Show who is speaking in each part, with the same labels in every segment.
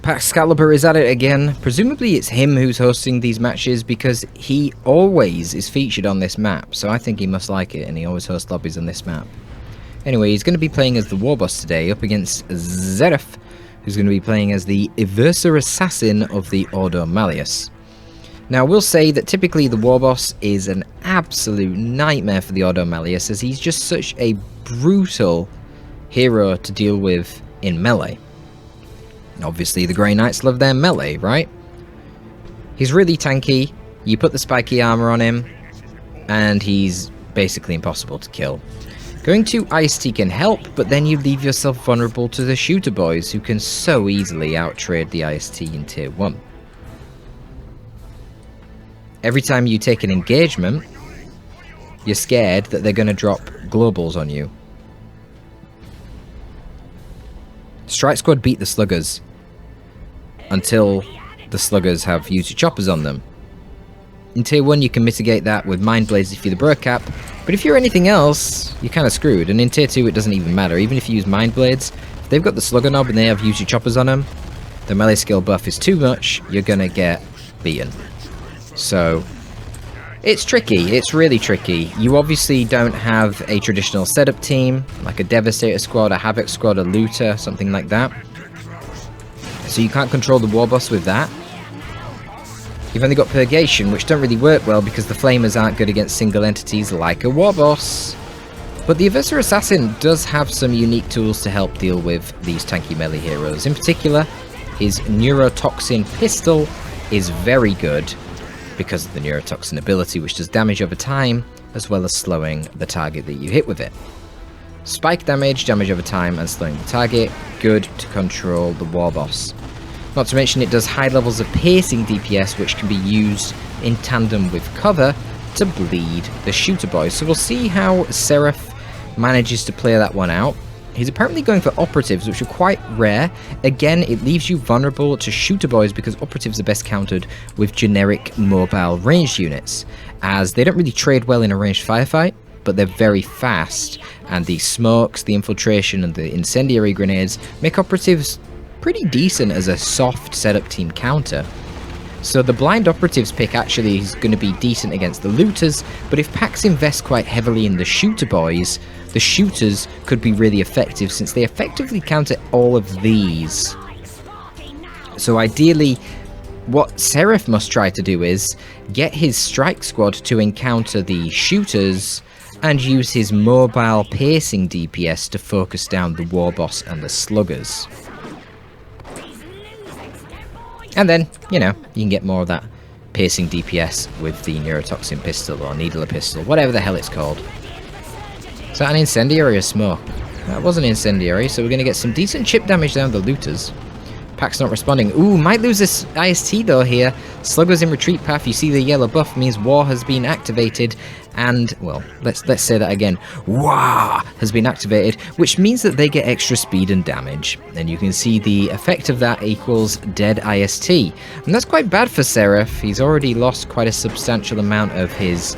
Speaker 1: Excalibur is at it again. Presumably it's him who's hosting these matches because he always is featured on this map, so I think he must like it, and he always hosts lobbies on this map. Anyway, he's going to be playing as the Warboss today, up against Seraf, who's going to be playing as the Eversor Assassin of the Ordo Malleus. Now, we'll say that typically the Warboss is an absolute nightmare for the Ordo Malleus, as he's just such a brutal hero to deal with in melee. Obviously, the Grey Knights love their melee, right? He's really tanky, you put the spiky armor on him, and he's basically impossible to kill. Going to IST can help, but then you leave yourself vulnerable to the shooter boys, who can so easily out-trade the IST in Tier 1. Every time you take an engagement, you're scared that they're going to drop globals on you. Strike Squad beat the Sluggers until the Sluggers have UC choppers on them. In Tier 1 you can mitigate that with Mind Blades if you're the Bro Cap, but if you're anything else, you're kind of screwed, and in Tier 2 it doesn't even matter. Even if you use Mind Blades, if they've got the Slugger Knob and they have UC choppers on them, the melee skill buff is too much, you're gonna get beaten. So, it's tricky, it's really tricky. You obviously don't have a traditional setup team, like a Devastator squad, a Havoc squad, a Looter, something like that. So you can't control the Warboss with that. You've only got Purgation, which don't really work well because the Flamers aren't good against single entities like a Warboss. But the Eversor Assassin does have some unique tools to help deal with these tanky melee heroes. In particular, his Neurotoxin pistol is very good because of the Neurotoxin ability, which does damage over time, as well as slowing the target that you hit with it. Spike damage, damage over time, and slowing the target, good to control the Warboss. Not to mention it does high levels of piercing DPS, which can be used in tandem with cover to bleed the shooter boys. So we'll see how Seraf manages to play that one out. He's apparently going for operatives, which are quite rare. Again, it leaves you vulnerable to shooter boys because operatives are best countered with generic mobile ranged units, as they don't really trade well in a ranged firefight, but they're very fast, and the smokes, the infiltration, and the incendiary grenades make operatives pretty decent as a soft setup team counter. So the blind operatives pick actually is going to be decent against the looters, but if packs invest quite heavily in the shooter boys, the shooters could be really effective since they effectively counter all of these. So ideally, what Seraf must try to do is get his strike squad to encounter the shooters and use his mobile piercing DPS to focus down the Warboss and the Sluggers. And then, you know, you can get more of that piercing DPS with the Neurotoxin pistol or Needler pistol, whatever the hell it's called. Is that an incendiary or smoke? That was an incendiary, so we're going to get some decent chip damage down the looters. Pack's not responding. Ooh, might lose this IST though here. Sluggers in retreat path, you see the yellow buff means war has been activated, and, well, let's say that again. War has been activated, which means that they get extra speed and damage. And you can see the effect of that equals dead IST. And that's quite bad for Seraf. He's already lost quite a substantial amount of his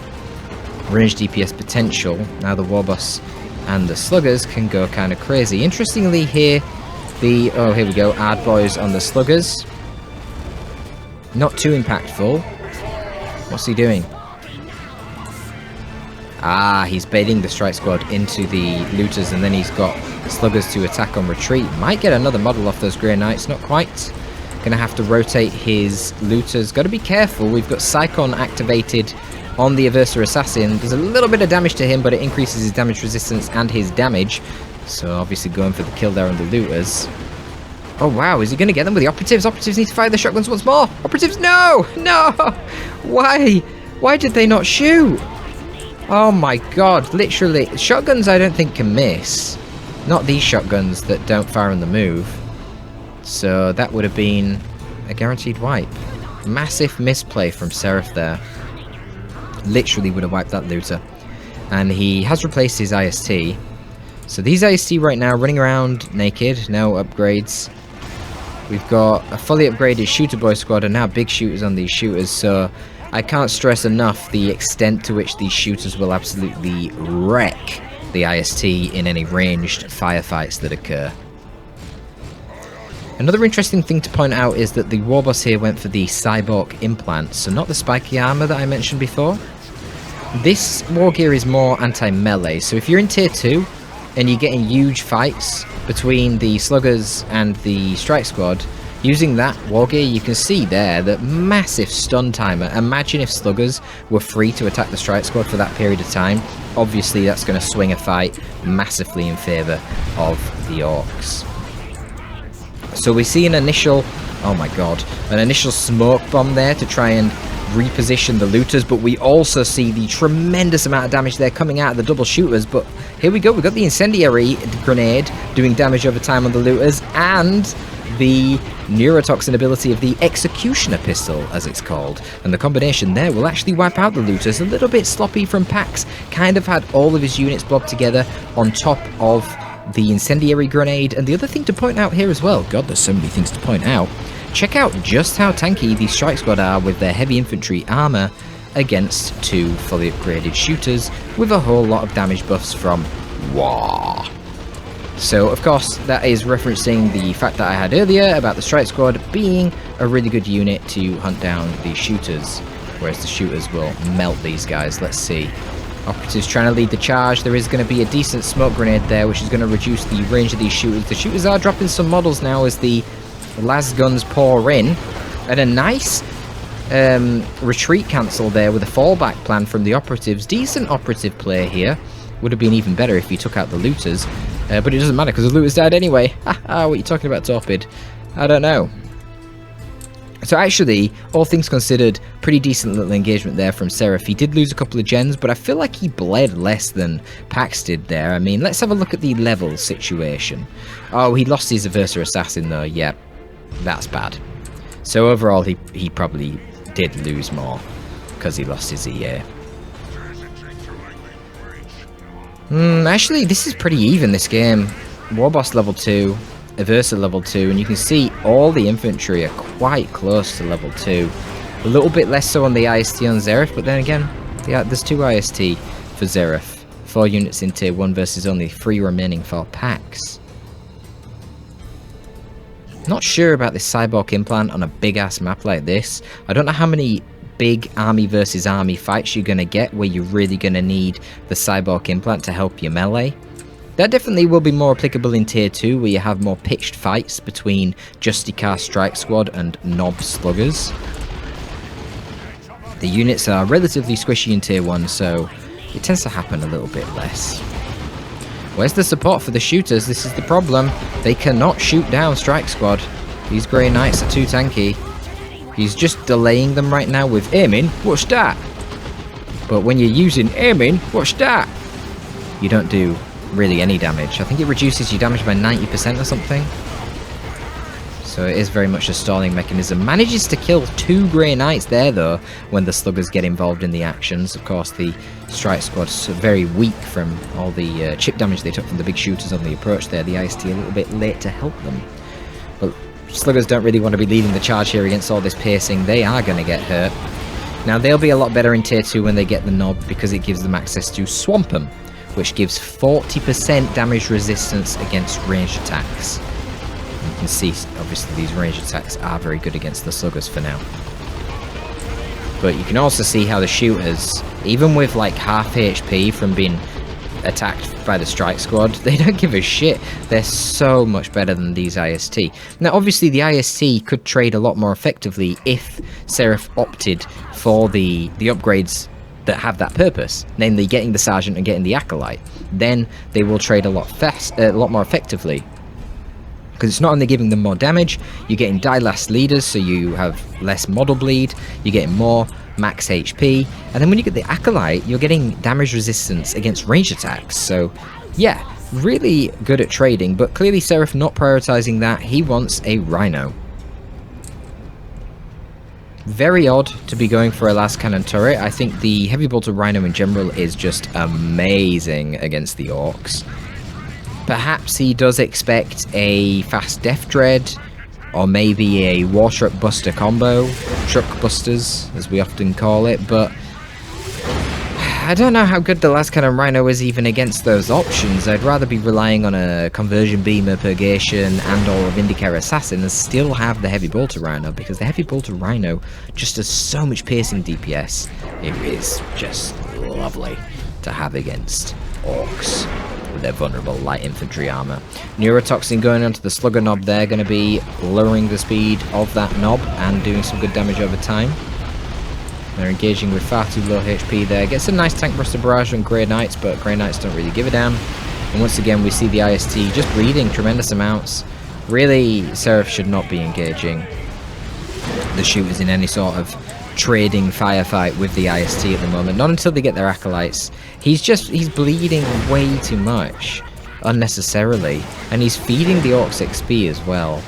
Speaker 1: ranged DPS potential. Now the Warboss and the Sluggers can go kind of crazy. Interestingly here, oh, here we go, Ard Boys on the Sluggers. Not too impactful. What's he doing? Ah, he's baiting the strike squad into the looters, and then he's got the Sluggers to attack on retreat. Might get another model off those Grey Knights, not quite. Gonna have to rotate his looters. Gotta be careful, we've got Psychon activated on the Eversor Assassin. There's a little bit of damage to him, but it increases his damage resistance and his damage. So obviously going for the kill there on the looters. Oh wow, is he going to get them with the operatives? Operatives need to fire the shotguns once more. Operatives, no! No! Why? Why did they not shoot? Oh my god, literally. Shotguns I don't think can miss. Not these shotguns that don't fire on the move. So that would have been a guaranteed wipe. Massive misplay from Seraf there. Literally would have wiped that looter. And he has replaced his IST. So these IST right now running around naked, no upgrades. We've got a fully upgraded shooter boy squad and now big shooters on these shooters, so I can't stress enough the extent to which these shooters will absolutely wreck the IST in any ranged firefights that occur. Another interesting thing to point out is that the warboss here went for the cyborg implant, so not the spiky armor that I mentioned before. This war gear is more anti-melee, so if you're in tier 2 and you're getting huge fights between the sluggers and the strike squad, using that war gear, you can see there that massive stun timer. Imagine if sluggers were free to attack the strike squad for that period of time. Obviously that's going to swing a fight massively in favour of the orcs. So we see an initial, oh my god, an initial smoke bomb there to try and reposition the looters, but we also see the tremendous amount of damage there coming out of the double shooters. But here we go, we've got the incendiary grenade doing damage over time on the looters, and the neurotoxin ability of the executioner pistol, as it's called, and the combination there will actually wipe out the looters. A little bit sloppy from Pax, kind of had all of his units blobbed together on top of the incendiary grenade. And the other thing to point out here as well, god, there's so many things to point out, check out just how tanky the strike squad are with their heavy infantry armor against 2 fully upgraded shooters with a whole lot of damage buffs from Wah. So of course that is referencing the fact that I had earlier about the strike squad being a really good unit to hunt down the shooters, whereas the shooters will melt these guys. Let's see. Operatives trying to lead the charge. There is going to be a decent smoke grenade there, which is going to reduce the range of these shooters. The shooters are dropping some models now as the las guns pour in. And a nice retreat cancel there with a fallback plan from the operatives. Decent operative play here. Would have been even better if you took out the looters. But it doesn't matter because the looters died anyway. Haha, what are you talking about, Torpid? I don't know. So actually, all things considered, pretty decent little engagement there from Seraf. He did lose a couple of gens, but I feel like he bled less than Pax did there. I mean, let's have a look at the level situation. Oh, he lost his Aversa Assassin though. Yeah, that's bad. So overall, he probably did lose more because he lost his EA. Actually, this is pretty even, this game. Warboss level 2. Aversa level 2, and you can see all the infantry are quite close to level 2. A little bit less so on the IST on Seraf, but then again, there's 2 IST for Seraf. 4 units in tier 1 versus only 3 remaining for Pax. Not sure about this cyborg implant on a big ass map like this. I don't know how many big army versus army fights you're going to get where you're really going to need the cyborg implant to help your melee. That definitely will be more applicable in tier 2 where you have more pitched fights between Justicar Strike Squad and Nob Sluggers. The units are relatively squishy in tier 1, so it tends to happen a little bit less. Where's the support for the shooters? This is the problem. They cannot shoot down Strike Squad. These Grey Knights are too tanky. He's just delaying them right now with aiming. What's that? But when you're using aiming, what's that? You don't do really any damage. I think it reduces your damage by 90% or something. So it is very much a stalling mechanism. Manages to kill 2 Grey Knights there though when the sluggers get involved in the actions. Of course the strike squad's very weak from all the chip damage they took from the big shooters on the approach there. The IST a little bit late to help them. But sluggers don't really want to be leading the charge here against all this piercing. They are going to get hurt. Now they'll be a lot better in tier 2 when they get the Nob because it gives them access to Swamp 'em, which gives 40% damage resistance against ranged attacks. You can see, obviously, these ranged attacks are very good against the sluggers for now. But you can also see how the shooters, even with like half HP from being attacked by the strike squad, they don't give a shit. They're so much better than these IST. Now, obviously, the IST could trade a lot more effectively if Seraf opted for the upgrades that have that purpose, namely getting the Sergeant and getting the Acolyte. Then they will trade a lot more effectively. Because it's not only giving them more damage, you're getting die last leaders, so you have less model bleed, you're getting more max HP, and then when you get the Acolyte, you're getting damage resistance against range attacks. So yeah, really good at trading, but clearly Seraf not prioritizing that. He wants a Rhino. Very odd to be going for a last cannon turret. I think the heavy bolter Rhino in general is just amazing against the orcs. Perhaps he does expect a fast Death Dread, or maybe a War Truck Buster combo, Truck Busters as we often call it, but I don't know how good the last cannon Rhino is even against those options. I'd rather be relying on a conversion beamer, purgation, and or a Vindicator Assassin and still have the heavy bolter Rhino, because the heavy bolter Rhino just does so much piercing DPS. It is just lovely to have against orcs with their vulnerable light infantry armor. Neurotoxin going onto the slugger knob there, going to be lowering the speed of that knob and doing some good damage over time. They're engaging with far too low HP there. Gets a nice tank buster barrage on Grey Knights, but Grey Knights don't really give a damn. And once again, we see the IST just bleeding tremendous amounts. Really, Seraf should not be engaging the shooters in any sort of trading firefight with the IST at the moment. Not until they get their acolytes. He's bleeding way too much unnecessarily, and he's feeding the orcs XP as well.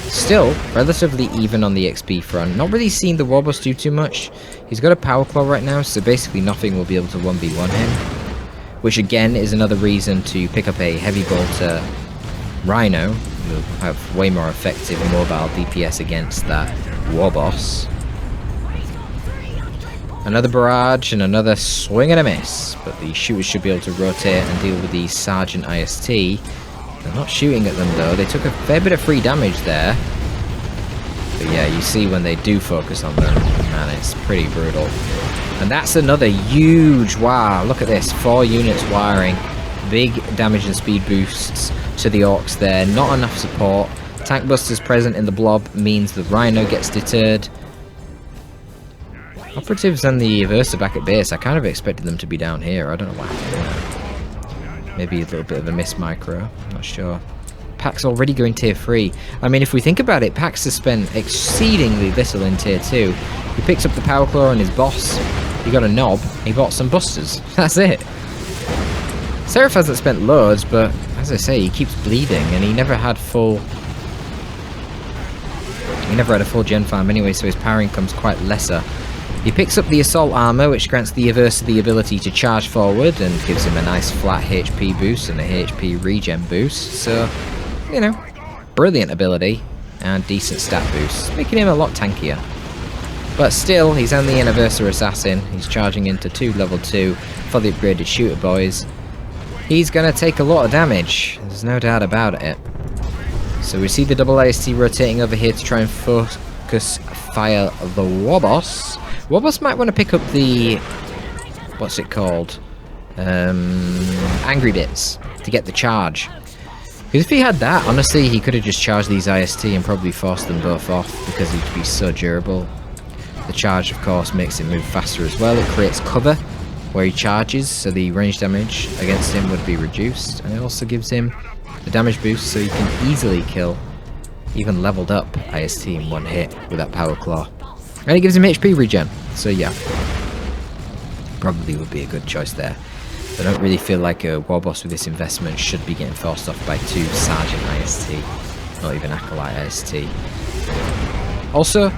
Speaker 1: Still, relatively even on the XP front. Not really seeing the Warboss do too much. He's got a Power Claw right now, so basically nothing will be able to 1v1 him. Which again is another reason to pick up a Heavy Bolter Rhino. You'll have way more effective mobile DPS against that Warboss. Another barrage and another swing and a miss. But the shooters should be able to rotate and deal with the Sergeant IST. They're not shooting at them though. They took a fair bit of free damage there. But yeah, you see when they do focus on them, man, it's pretty brutal. And that's another huge wow. Look at this, 4 units wiring. Big damage and speed boosts to the orcs there. Not enough support. Tank busters present in the blob means the Rhino gets deterred. Operatives and the Versa back at base. I kind of expected them to be down here. I don't know why. Maybe a little bit of a miss micro, not sure. Pax already going tier 3. I mean, if we think about it, Pax has spent exceedingly little in tier 2. He picks up the Power Claw on his boss, he got a knob, he bought some busters. That's it. Seraf hasn't spent loads, but as I say, he keeps bleeding, and he never had a full gen farm anyway, so his powering comes quite lesser. He picks up the Assault Armor, which grants the Aversa the ability to charge forward and gives him a nice flat HP boost and a HP regen boost. So, you know, brilliant ability and decent stat boost, making him a lot tankier. But still, he's only an Aversa Assassin. He's charging into 2 level 2 for the upgraded shooter boys. He's going to take a lot of damage, there's no doubt about it. So we see the double IST rotating over here to try and focus fire the Warboss. Warboss might want to pick up the, what's it called, Angry Bits to get the charge. Because if he had that, honestly, he could have just charged these IST and probably forced them both off because he'd be so durable. The charge, of course, makes it move faster as well. It creates cover where he charges, so the range damage against him would be reduced. And it also gives him the damage boost so he can easily kill even leveled up IST in one hit with that Power Claw. And it gives him HP regen, so yeah. Probably would be a good choice there. I don't really feel like a Warboss with this investment should be getting forced off by 2 Sergeant IST. Not even Acolyte IST. Also,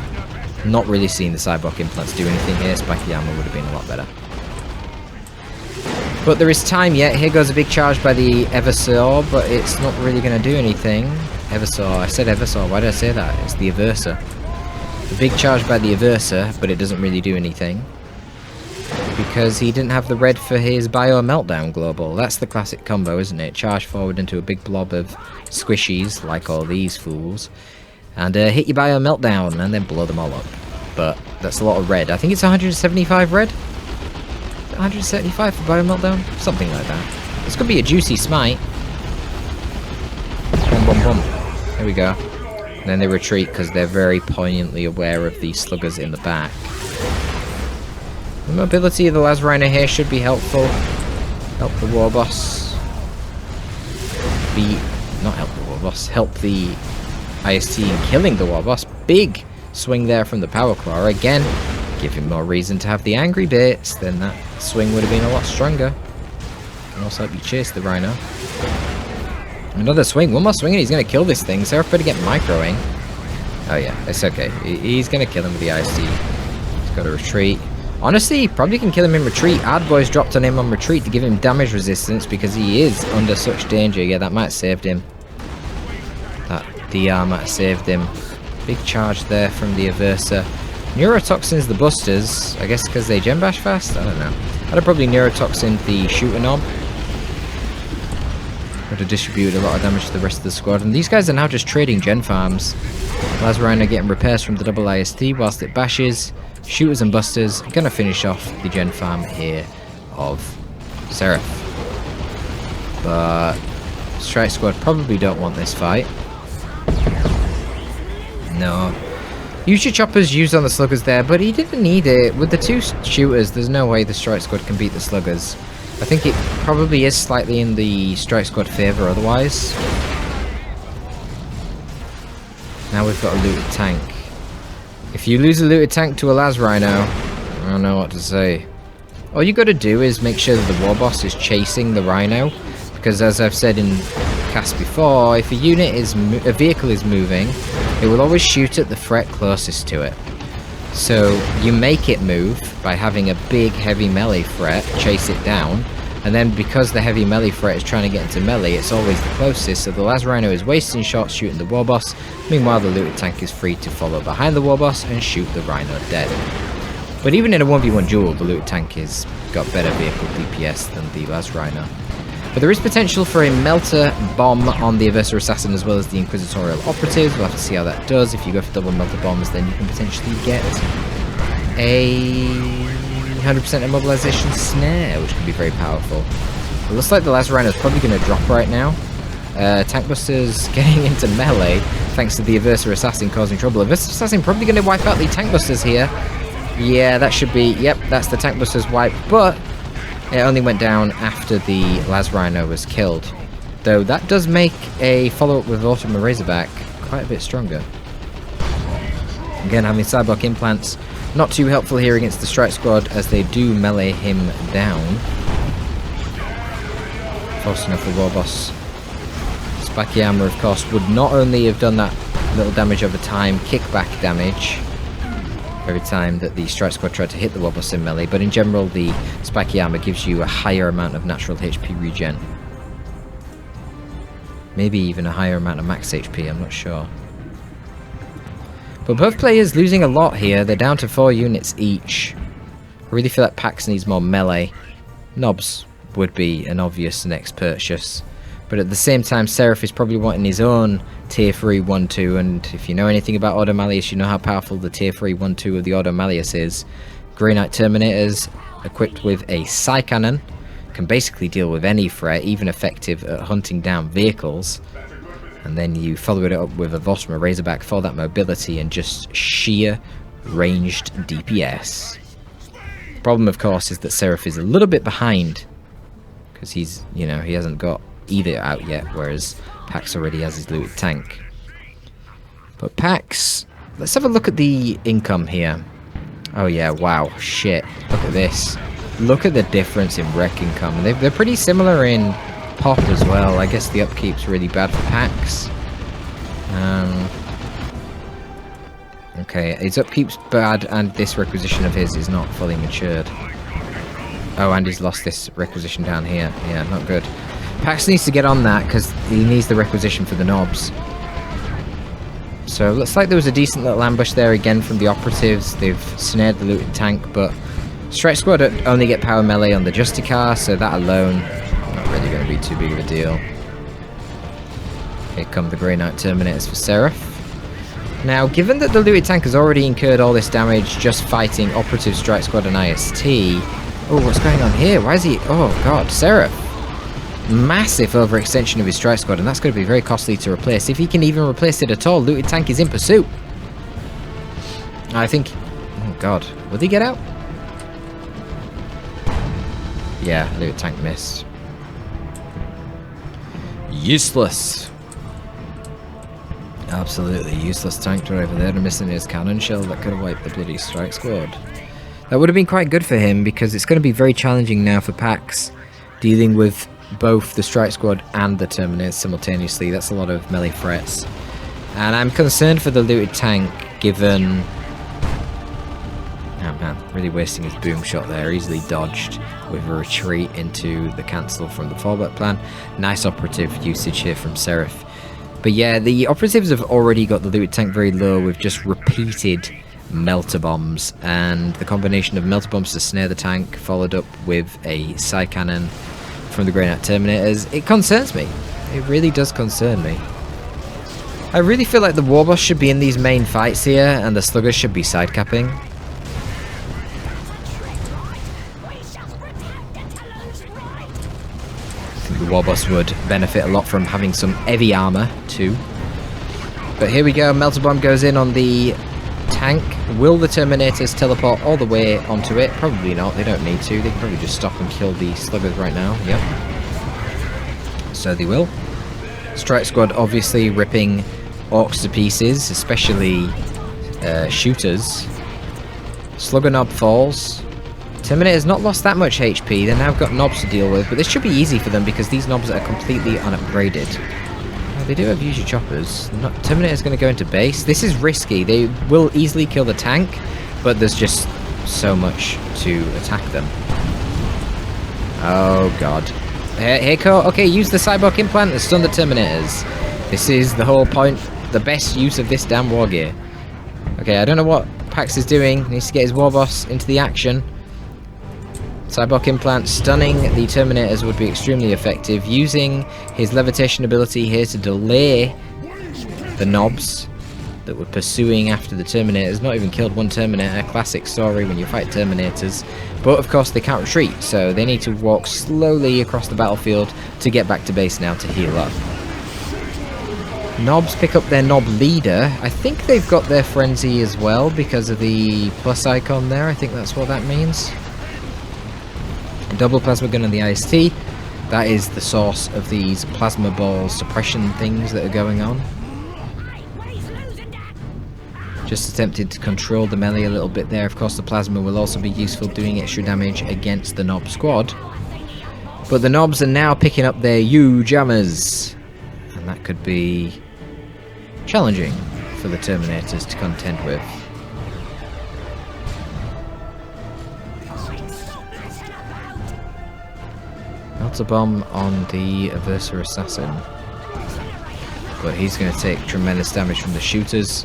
Speaker 1: not really seeing the Cyborg implants do anything here. Spiky armor would have been a lot better. But there is time yet. Here goes a big charge by the Eversaw, but it's not really going to do anything. Eversaw, I said Eversaw, why did I say that? It's the Aversa. A big charge by the Aversa, but it doesn't really do anything. Because he didn't have the red for his Bio Meltdown global. That's the classic combo, isn't it? Charge forward into a big blob of squishies, like all these fools. And hit your Bio Meltdown, and then blow them all up. But that's a lot of red. I think it's 175 red? 175 for Bio Meltdown? Something like that. This could be a juicy smite. Boom, boom, boom. There we go. And then they retreat because they're very poignantly aware of the sluggers in the back. The mobility of the Las Rhino here should be helpful. Help the Warboss. Not help the Warboss. Help the IST in killing the Warboss. Big swing there from the Power Claw. Again, give him more reason to have the Angry Bits. Then that swing would have been a lot stronger. Can also help you chase the Rhino. Another swing, one more swing and he's going to kill this thing. Seraf better get microing. Oh yeah, it's okay. He's going to kill him with the IST. He's got to retreat. Honestly, probably can kill him in retreat. Ardboy's dropped on him on retreat to give him damage resistance because he is under such danger. Yeah, that might have saved him. That DR might have saved him. Big charge there from the Aversa. Neurotoxins the busters, I guess because they gen bash fast? I don't know. I'd have probably neurotoxin the shooter knob. Would have distributed a lot of damage to the rest of the squad. And these guys are now just trading gen farms. Lazarino getting repairs from the double IST whilst it bashes. Shooters and busters are going to finish off the gen farm here of Seraf. But Strike Squad probably don't want this fight. No. Use your choppers used on the sluggers there, but he didn't need it. With the two shooters, there's no way the Strike Squad can beat the sluggers. I think it probably is slightly in the Strike Squad favour otherwise. Now we've got a looted tank. If you lose a looted tank to a Las Rhino, I don't know what to say. All you got to do is make sure that the war boss is chasing the Rhino, because as I've said in casts before, if a vehicle is moving, it will always shoot at the threat closest to it. So you make it move by having a big heavy melee threat chase it down, and then because the heavy melee threat is trying to get into melee, it's always the closest, so the Las Rhino is wasting shots shooting the war boss. Meanwhile, the looted tank is free to follow behind the war boss and shoot the Rhino dead. But even in a 1v1 duel, the looted tank has got better vehicle DPS than the Las Rhino. But there is potential for a melter bomb on the Aversa Assassin as well as the Inquisitorial Operatives. We'll have to see how that does. If you go for double melter bombs, then you can potentially get a 100% immobilization snare, which can be very powerful. It looks like the Las Rhino is probably going to drop right now. Tank Busters getting into melee, thanks to the Aversa Assassin causing trouble. Aversa Assassin probably going to wipe out the Tank Busters here. Yeah, that should be, yep, that's the Tank Busters wipe, but it only went down after the Las Rhino was killed. Though that does make a follow-up with Ultima Razorback quite a bit stronger. Again, having Cyborg implants, not too helpful here against the Strike Squad as they do melee him down. Forcing off the War Boss. Spiky Armor, of course, would not only have done that little damage over time, kickback damage, every time that the Strike Squad tried to hit the War Boss in melee, but in general the Spiky Armor gives you a higher amount of natural HP regen. Maybe even a higher amount of max HP, I'm not sure. But both players losing a lot here, they're down to 4 units each. I really feel like Pax needs more melee. Knobs would be an obvious next purchase. But at the same time, Seraf is probably wanting his own tier 3 1-2, and if you know anything about Ordo Malleus, you know how powerful the tier 3 1-2 of the Ordo Malleus is. Grey Knight Terminators, equipped with a Psy Cannon, can basically deal with any threat, even effective at hunting down vehicles. And then you follow it up with a Ultima Razorback for that mobility and just sheer ranged DPS. The problem, of course, is that Seraf is a little bit behind, because he's, you know, he hasn't got either out yet, whereas Pax already has his looted tank. But Pax, let's have a look at the income here. Oh yeah, wow, shit, look at this. Look at the difference in rec income. They're pretty similar in pop as well. I guess the upkeep's really bad for Pax. Okay, his upkeep's bad, and this requisition of his is not fully matured. Oh, and he's lost this requisition down here. Yeah, not good. Pax needs to get on that, because he needs the requisition for the knobs. So, looks like there was a decent little ambush there again from the operatives. They've snared the looted tank, but Strike Squad only get power melee on the Justicar, so that alone, not really going to be too big of a deal. Here come the Grey Knight Terminators for Seraf. Now, given that the looted tank has already incurred all this damage just fighting Operative, Strike Squad and IST... Oh, what's going on here? Why is he... Oh, God, Seraf. Massive overextension of his Strike Squad, and that's going to be very costly to replace. If he can even replace it at all, looted tank is in pursuit. I think... Oh, God. Will he get out? Yeah, looted tank missed. Useless. Absolutely useless tank driver there, and missing his cannon shell that could have wiped the bloody Strike Squad. That would have been quite good for him, because it's going to be very challenging now for Pax, dealing with both the Strike Squad and the Terminators simultaneously. That's a lot of melee threats. And I'm concerned for the looted tank, given... Oh man, really wasting his boom shot there. Easily dodged with a retreat into the cancel from the fallback plan. Nice operative usage here from Seraf. But yeah, the operatives have already got the looted tank very low with just repeated melter bombs, and the combination of melter bombs to snare the tank followed up with a side cannon from the Grey Knight Terminators, it concerns me. It really does concern me. I really feel like the Warboss should be in these main fights here and the Sluggers should be side capping. I think the Warboss would benefit a lot from having some heavy armor too. But here we go, Melter Bomb goes in on the tank. Will the Terminators teleport all the way onto it? Probably not, they don't need to. They can probably just stop and kill the Sluggers right now. Yep. So they will. Strike Squad obviously ripping Orcs to pieces, especially shooters. Slugger Knob falls. Terminator's not lost that much HP, they've now got knobs to deal with, but this should be easy for them because these knobs are completely unupgraded. They do have usually choppers. Terminator's going to go into base. This is risky. They will easily kill the tank, but there's just so much to attack them. Oh god. Heiko, okay, use the Cyborg implant and stun the Terminators. This is the whole point, the best use of this damn war gear. Okay, I don't know what Pax is doing. He needs to get his Warboss into the action. Cyborg implant stunning the Terminators would be extremely effective. Using his levitation ability here to delay the knobs that were pursuing after the Terminators. Not even killed one Terminator. Classic story when you fight Terminators. But of course they can't retreat, so they need to walk slowly across the battlefield to get back to base now to heal up. Knobs pick up their knob leader. I think they've got their frenzy as well because of the plus icon there. I think that's what that means. Double plasma gun on the IST. That is the source of these plasma ball suppression things that are going on. Just attempted to control the melee a little bit there. Of course the plasma will also be useful doing extra damage against the Knob squad. But the Knobs are now picking up their huge hammers. And that could be challenging for the Terminators to contend with. Melter Bomb on the Aversa Assassin. But he's going to take tremendous damage from the shooters.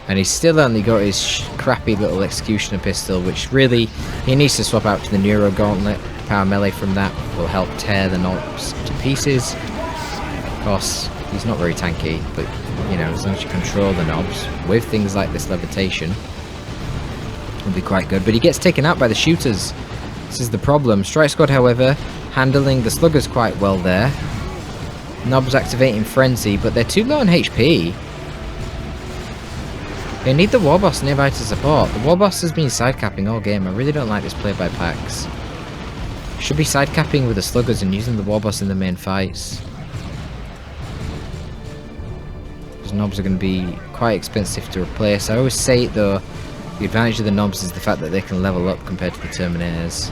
Speaker 1: And he's still only got his crappy little Executioner pistol, which really, he needs to swap out to the Neuro Gauntlet. Power melee from that will help tear the Knobs to pieces. Of course, he's not very tanky, but, you know, as long as you control the Knobs with things like this levitation, it'll be quite good. But he gets taken out by the shooters. This is the problem. Strike Squad, however, handling the Sluggers quite well there. Knobs activating Frenzy, but they're too low on HP. They need the Warboss nearby to support. The Warboss has been sidecapping all game. I really don't like this play by Pax. Should be sidecapping with the Sluggers and using the Warboss in the main fights. Those Knobs are going to be quite expensive to replace. I always say it though, the advantage of the Knobs is the fact that they can level up compared to the Terminators.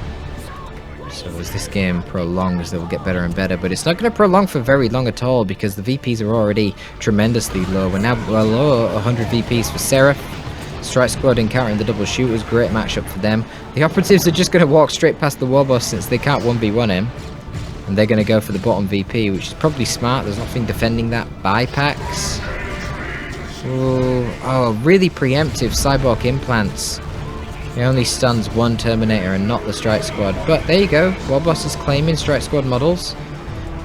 Speaker 1: So as this game prolongs, they will get better and better, but it's not going to prolong for very long at all because the VPs are already tremendously low. We're now below 100 VPs for Seraf. Strike Squad encountering the double shooters, great matchup for them. The operatives are just going to walk straight past the Warboss since they can't 1v1 him. And they're going to go for the bottom VP, which is probably smart. There's nothing defending that by Pax. Oh, really preemptive Cyborg implants. He only stuns one Terminator and not the Strike Squad. But there you go. Warboss is claiming Strike Squad models.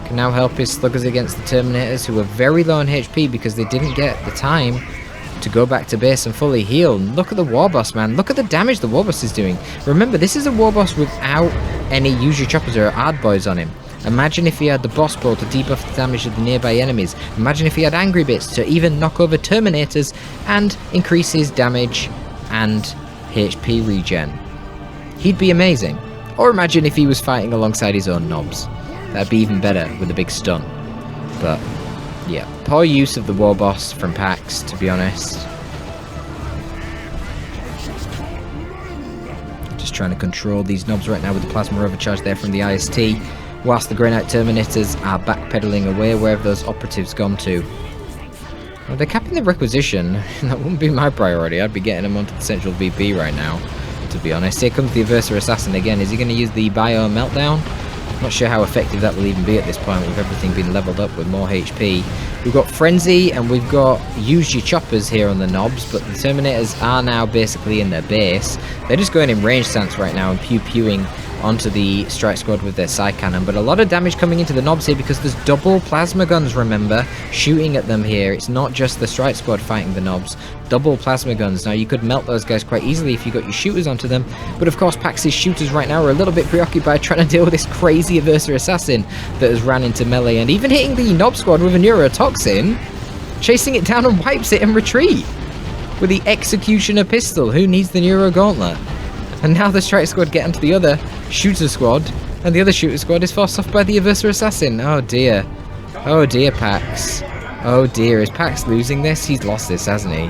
Speaker 1: Can now help his Sluggers against the Terminators, who are very low on HP because they didn't get the time to go back to base and fully heal. And look at the Warboss, man. Look at the damage the Warboss is doing. Remember, this is a Warboss without any Use Your Choppers or Ard Boys on him. Imagine if he had the Boss Ball to debuff the damage of the nearby enemies. Imagine if he had Angry Bits to even knock over Terminators and increase his damage and HP regen. He'd be amazing. Or imagine if he was fighting alongside his own Knobs. That'd be even better with a big stun. But yeah, poor use of the Warboss from Pax, to be honest. Just trying to control these Knobs right now with the Plasma Overcharge there from the IST, whilst the Grey Knight Terminators are backpedaling away wherever those operatives gone to. Well, they're capping the requisition. That wouldn't be my priority. I'd be getting them onto the central VP right now, to be honest. Here comes the Aversa Assassin again. Is he going to use the Bio Meltdown? Not sure how effective that will even be at this point with everything being leveled up with more HP. We've got Frenzy and we've got Use Your Choppers here on the knobs, but the Terminators are now basically in their base. They're just going in range stance right now and pew-pewing onto the strike squad with their side cannon, but a lot of damage coming into the knobs here because there's double plasma guns, remember, shooting at them here. It's not just the strike squad fighting the knobs, double plasma guns. Now you could melt those guys quite easily if you got your shooters onto them, but of course Pax's shooters right now are a little bit preoccupied trying to deal with this crazy Aversa Assassin that has ran into melee and even hitting the knob squad with a neurotoxin, chasing it down and wipes it in retreat with the Executioner pistol. Who needs the Neuro Gauntlet? And now the strike squad get into the other shooter squad, and the other shooter squad is forced off by the Aversa Assassin. Oh dear. Oh dear, Pax. Oh dear, is Pax losing this? He's lost this, hasn't he?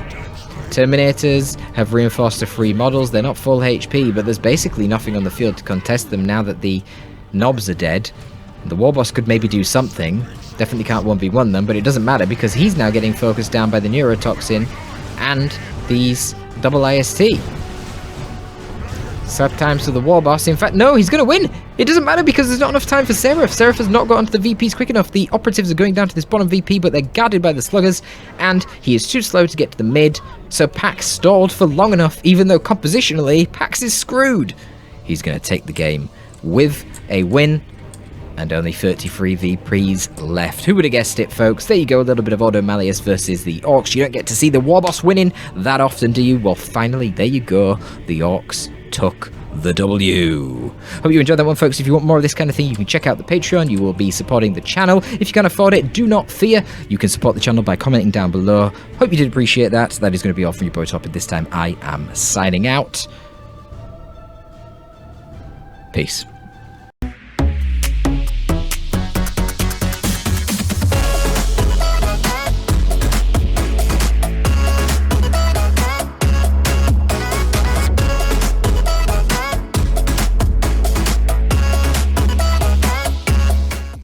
Speaker 1: Terminators have reinforced to 3 models. They're not full HP, but there's basically nothing on the field to contest them now that the knobs are dead. The Warboss could maybe do something. Definitely can't 1v1 them, but it doesn't matter because he's now getting focused down by the Neurotoxin and these double IST. Sad times for the Warboss. In fact, no, he's going to win. It doesn't matter because there's not enough time for Seraf. Seraf has not got onto the VPs quick enough. The operatives are going down to this bottom VP, but they're guarded by the sluggers, and he is too slow to get to the mid. So Pax stalled for long enough, even though compositionally, Pax is screwed. He's going to take the game with a win, and only 33 VPs left. Who would have guessed it, folks? There you go, a little bit of Auto Malleus versus the Orcs. You don't get to see the Warboss winning that often, do you? Well, finally, there you go. The Orcs took the W. Hope you enjoyed that one, folks. If you want more of this kind of thing, you can check out the Patreon. You will be supporting the channel. If you can afford it, do not fear. You can support the channel by commenting down below. Hope you did appreciate that. That is going to be all from your boy Torpid this time. I am signing out. Peace.